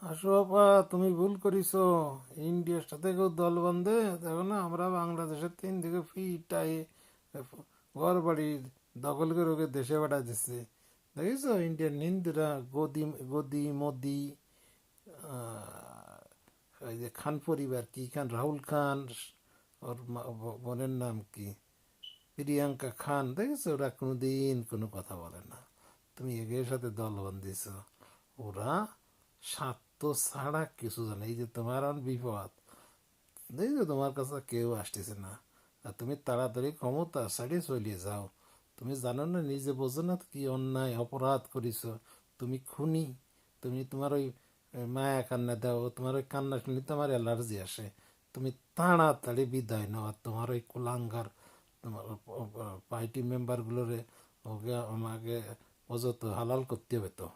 আসো আপা, তুমি ভুল করিছো। ইন্ডিয়ার সাথে কেউ দল বান্ধে দেখো না? আমরা বাংলাদেশের তিন দিকে ফিটাই ঘর বাড়ি দখল করে ওকে দেশে পাঠা দিচ্ছে। দেখিছো ইন্ডিয়ার নিন্দুরা গদি গদি মোদি, ওই যে খান পরিবার, কি খান, রাহুল খান, ওর বোনের নাম কি, প্রিয়াঙ্কা খান, দেখেছো ওরা কোনোদিন কোনো কথা বলে না। তুমি এদের সাথে দল বান্ধিছ। ওরা স্বার্থ ছাড়া কিছু জানে। এই যে তোমার আর বিপদ, দেখছো তোমার কাছে কেউ আসতেছে না, আর তুমি তাড়াতাড়ি ক্ষমতা ছাড়িয়ে চলিয়ে যাও। তুমি জানো না, নিজে বোঝো না কি অন্যায় অপরাধ করিছ। তুমি খুনি। তুমি তোমার ওই মায়া কান্না দাও, তোমার ওই কান্না শুনলে তোমার অ্যালার্জি আসে। তুমি তাড়াতাড়ি বিদায় নাও, আর তোমার ওই কুলাঙ্গার তোমার পার্টি মেম্বারগুলোরে ওকে আমাকে অযত হালাল করতে হবে তো।